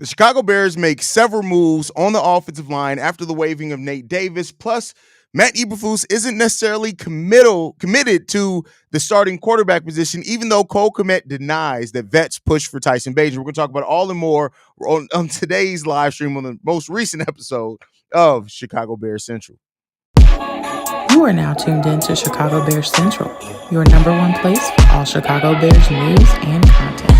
The Chicago Bears make several moves on the offensive line after the waiving of Nate Davis. Plus, Matt Eberflus isn't necessarily committed to the starting quarterback position, even though Cole Kmet denies that vets push for Tyson Bagent. We're going to talk about all and more on today's live stream on the most recent episode of Chicago Bears Central. You are now tuned in to Chicago Bears Central, your number one place for all Chicago Bears news and content.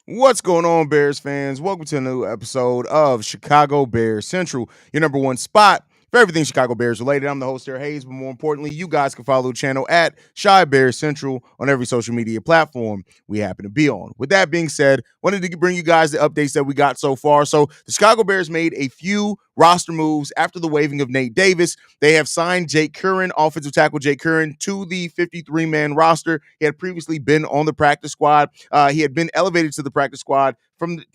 What's going on, Bears fans? Welcome to a new episode of Chicago Bears Central, your number one spot for everything Chicago Bears related. I'm the host here, Haize, but more importantly, you guys can follow the channel at Chi Bears Central on every social media platform we happen to be on. With that being said, wanted to bring you guys the updates that we got so far. So the Chicago Bears made a few roster moves after the waiving of Nate Davis. They have signed Jake Curran, offensive tackle Jake Curran, to the 53-man roster. He had previously been on the practice squad. He had been elevated to the practice squad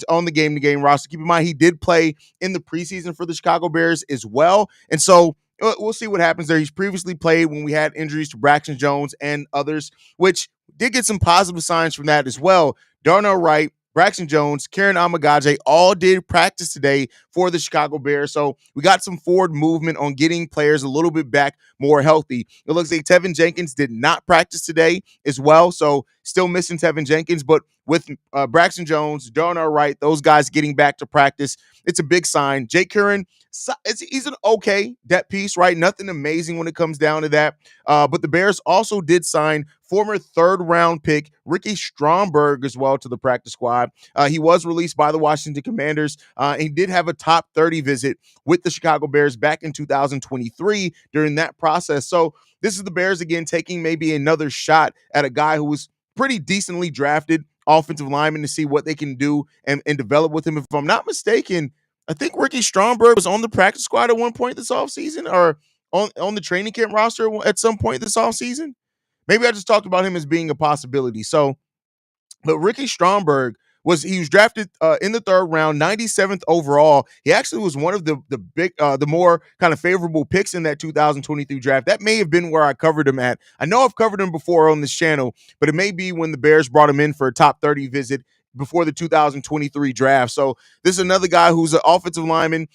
on the game-to-game roster. Keep in mind, he did play in the preseason for the Chicago Bears as well. And so we'll see what happens there. He's previously played when we had injuries to Braxton Jones and others, which did get some positive signs from that as well. Darnell Wright, Braxton Jones, Karen Amagaje all did practice today for the Chicago Bears. So we got some forward movement on getting players a little bit back more healthy. It looks like Tevin Jenkins did not practice today as well. So still missing Tevin Jenkins, but with Braxton Jones, Darnell Wright, those guys getting back to practice, it's a big sign. Jake Curran, he's an okay depth piece, right? Nothing amazing when it comes down to that. But the Bears also did sign former third-round pick Ricky Stromberg as well to the practice squad. He was released by the Washington Commanders. He did have a top 30 visit with the Chicago Bears back in 2023 during that process. So this is the Bears again taking maybe another shot at a guy who was pretty decently drafted offensive lineman to see what they can do and develop with him. If I'm not mistaken, I think Ricky Stromberg was on the practice squad at one point this offseason or on the training camp roster at some point this offseason. Maybe I just talked about him as being a possibility. So, but Ricky Stromberg was drafted in the third round, 97th overall. He actually was one of the more kind of favorable picks in that 2023 draft. That may have been where I covered him at. I know I've covered him before on this channel, but it may be when the Bears brought him in for a top 30 visit before the 2023 draft. So this is another guy who's an offensive lineman.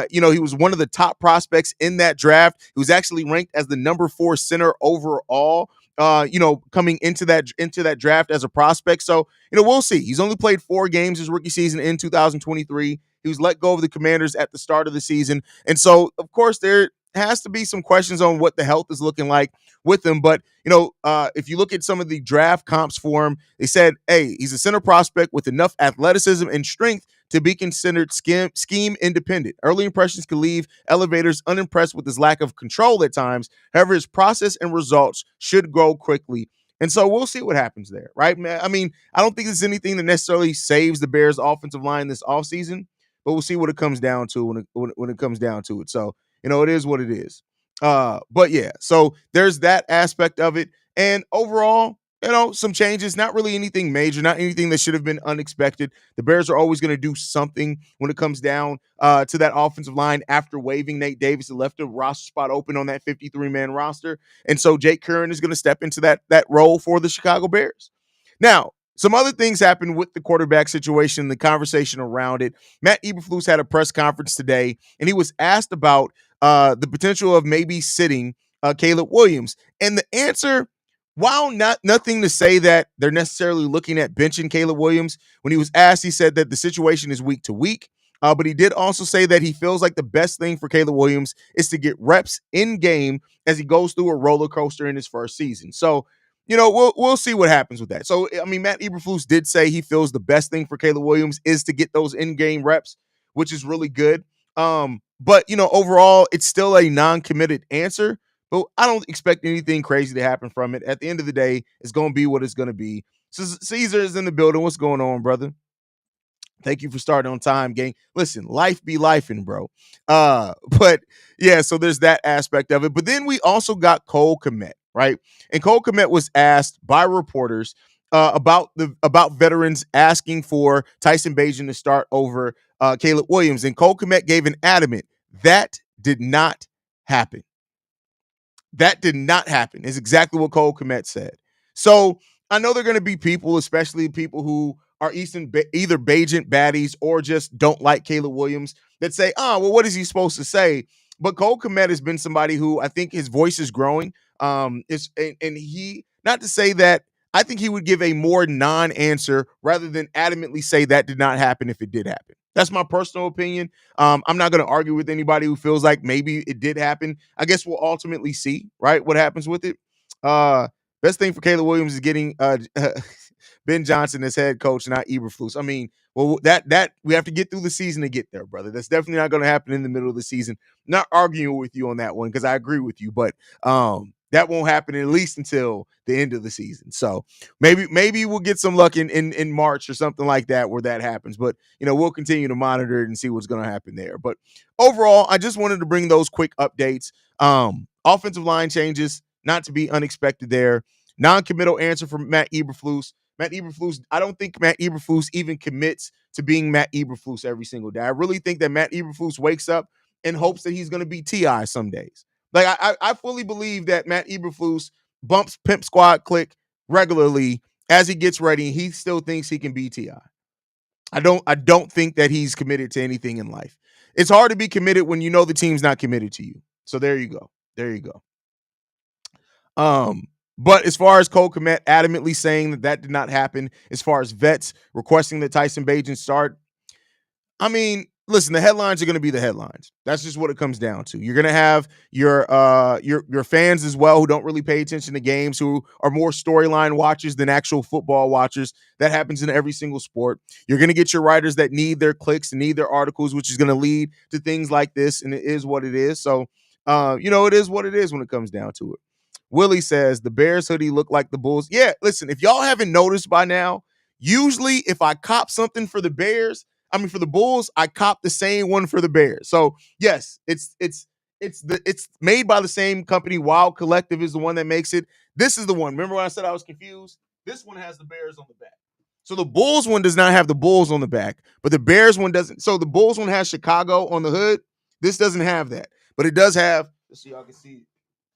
He was one of the top prospects in that draft. He was actually ranked as the number 4 center overall. Coming into that draft as a prospect. So, we'll see. He's only played 4 games his rookie season in 2023. He was let go of the Commanders at the start of the season. And so, of course, there has to be some questions on what the health is looking like with him. But, if you look at some of the draft comps for him, they said, hey, he's a center prospect with enough athleticism and strength to be considered scheme independent. Early impressions can leave elevators unimpressed with his lack of control at times. However, his process and results should grow quickly. And so we'll see what happens there, right? I mean, I don't think there's anything that necessarily saves the Bears' offensive line this offseason, but we'll see what it comes down to when it comes down to it. So, it is what it is. But yeah, so there's that aspect of it. And overall, some changes, not really anything major, not anything that should have been unexpected. The Bears are always going to do something when it comes down to that offensive line after waiving Nate Davis. It left a roster spot open on that 53-man roster. And so Jake Curran is going to step into that role for the Chicago Bears. Now, some other things happened with the quarterback situation, the conversation around it. Matt Eberflus had a press conference today, and he was asked about the potential of maybe sitting Caleb Williams. And the answer, while nothing to say that they're necessarily looking at benching Caleb Williams, when he was asked, he said that the situation is week to week. But he did also say that he feels like the best thing for Caleb Williams is to get reps in game as he goes through a roller coaster in his first season. So, we'll see what happens with that. So, I mean, Matt Eberflus did say he feels the best thing for Caleb Williams is to get those in-game reps, which is really good. But, overall, it's still a non-committed answer. But I don't expect anything crazy to happen from it. At the end of the day, it's going to be what it's going to be. So Caesar is in the building. What's going on, brother? Thank you for starting on time, gang. Listen, life be lifing, bro. But yeah, so there's that aspect of it. But then we also got Cole Kmet, right? And Cole Kmet was asked by reporters about veterans asking for Tyson Bagent to start over Caleb Williams, and Cole Kmet gave an adamant that did not happen. That did not happen, is exactly what Cole Kmet said. So I know there are going to be people, especially people who are either Bagent baddies or just don't like Caleb Williams, that say, oh, well, what is he supposed to say? But Cole Kmet has been somebody who I think his voice is growing. And he, not to say that, I think he would give a more non-answer rather than adamantly say that did not happen if it did happen. That's my personal opinion. I'm not going to argue with anybody who feels like maybe it did happen. I guess we'll ultimately see, right, what happens with it. Best thing for Caleb Williams is getting Ben Johnson as head coach, not Eberflus. I mean, well, that we have to get through the season to get there, brother. That's definitely not going to happen in the middle of the season. Not arguing with you on that one because I agree with you, but that won't happen at least until the end of the season. So maybe we'll get some luck in March or something like that where that happens. But we'll continue to monitor it and see what's going to happen there. But overall, I just wanted to bring those quick updates. Offensive line changes, not to be unexpected there. Non-committal answer from Matt Eberflus. Matt Eberflus, I don't think Matt Eberflus even commits to being Matt Eberflus every single day. I really think that Matt Eberflus wakes up in hopes that he's going to be T.I. some days. Like, I fully believe that Matt Eberflus bumps Pimp Squad Click regularly as he gets ready. He still thinks he can be T.I. I don't think that he's committed to anything in life. It's hard to be committed when you know the team's not committed to you. So there you go. There you go. But as far as Cole Kmet adamantly saying that did not happen, as far as vets requesting that Tyson Bagent start, I mean, listen, the headlines are going to be the headlines. That's just what it comes down to. You're going to have your fans as well who don't really pay attention to games, who are more storyline watchers than actual football watchers. That happens in every single sport. You're going to get your writers that need their clicks and need their articles, which is going to lead to things like this, and it is what it is. So, it is what it is when it comes down to it. Willie says the Bears hoodie look like the Bulls. Yeah, listen, if y'all haven't noticed by now, usually if I cop something for the for the Bulls, I cop the same one for the Bears. So yes, it's made by the same company. Wild Collective is the one that makes it. This is the one. Remember when I said I was confused? This one has the Bears on the back. So the Bulls one does not have the Bulls on the back, but the Bears one doesn't. So the Bulls one has Chicago on the hood. This doesn't have that, but it does have. Let's see, y'all can see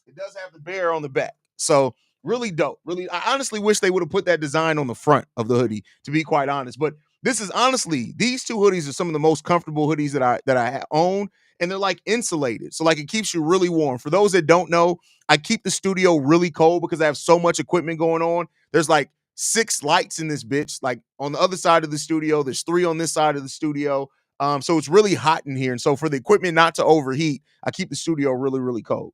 it does have the bear on the back. So really dope. Really, I honestly wish they would have put that design on the front of the hoodie, to be quite honest. But this is honestly, these two hoodies are some of the most comfortable hoodies that I own, and they're like insulated. So like it keeps you really warm. For those that don't know, I keep the studio really cold because I have so much equipment going on. There's like 6 lights in this bitch. Like on the other side of the studio, there's 3 on this side of the studio. So it's really hot in here. And so for the equipment not to overheat, I keep the studio really, really cold.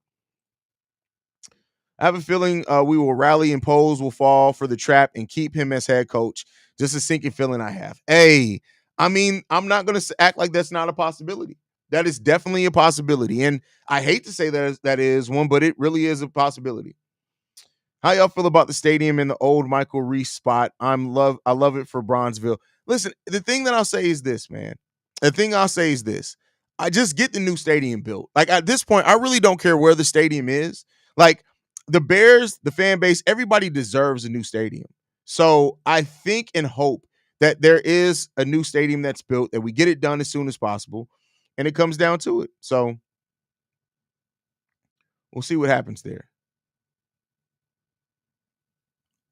I have a feeling we will rally and Poles will fall for the trap and keep him as head coach. Just a sinking feeling I have. Hey, I mean, I'm not going to act like that's not a possibility. That is definitely a possibility. And I hate to say that is one, but it really is a possibility. How y'all feel about the stadium in the old Michael Reese spot? I love it for Bronzeville. Listen, the thing that I'll say is this, man. The thing I'll say is this. I just get the new stadium built. Like at this point, I really don't care where the stadium is. Like the Bears, the fan base, everybody deserves a new stadium. So I think and hope that there is a new stadium that's built, that we get it done as soon as possible, and it comes down to it. So we'll see what happens there.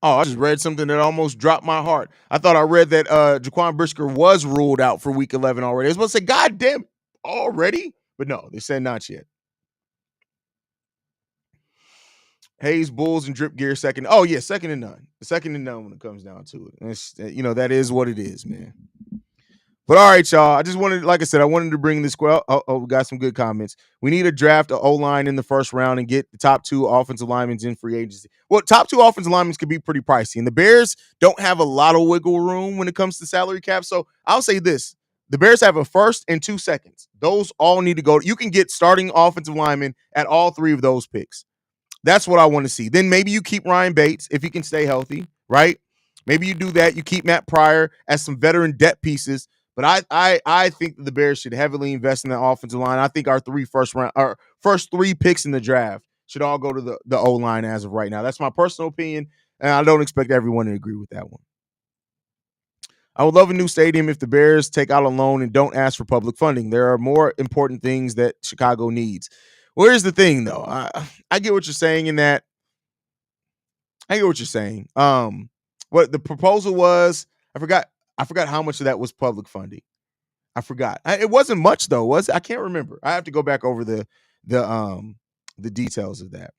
Oh, I just read something that almost dropped my heart. I thought I read that Jaquan Brisker was ruled out for week 11 already. I was about to say, God damn, already? But no, they said not yet. Haize, Bulls, and Drip Gear second. Oh, yeah, second to none. Second to none when it comes down to it. It's, that is what it is, man. But all right, y'all. I just wanted, like I said, I wanted to bring this. We got some good comments. We need to draft an O-line in the first round and get the top 2 offensive linemen in free agency. Well, top 2 offensive linemen could be pretty pricey, and the Bears don't have a lot of wiggle room when it comes to salary cap. So I'll say this: the Bears have a first and 2 seconds. Those all need to go. You can get starting offensive linemen at all 3 of those picks. That's what I want to see. Then maybe you keep Ryan Bates if he can stay healthy, right? Maybe you do that. You keep Matt Pryor as some veteran depth pieces. But I think that the Bears should heavily invest in the offensive line. I think our first three picks in the draft should all go to the O line as of right now. That's my personal opinion, and I don't expect everyone to agree with that one. I would love a new stadium if the Bears take out a loan and don't ask for public funding. There are more important things that Chicago needs. Well, here's the thing, though. I get what you're saying in that. I get what you're saying. What the proposal was, I forgot. I forgot how much of that was public funding. I forgot. It wasn't much though, was it? I can't remember. I have to go back over the details of that.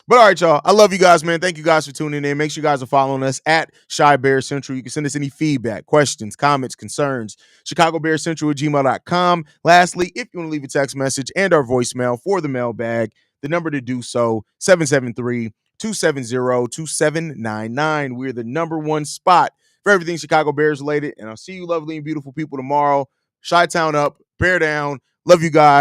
But all right, y'all. I love you guys, man. Thank you guys for tuning in. Make sure you guys are following us at Shy Bear Central. You can send us any feedback, questions, comments, concerns. ChicagoBearCentral@gmail.com. Lastly, if you want to leave a text message and our voicemail for the mailbag, the number to do so, 773-270-2799. We're the number one spot for everything Chicago Bears related. And I'll see you lovely and beautiful people tomorrow. Chi-Town up, Bear down. Love you guys.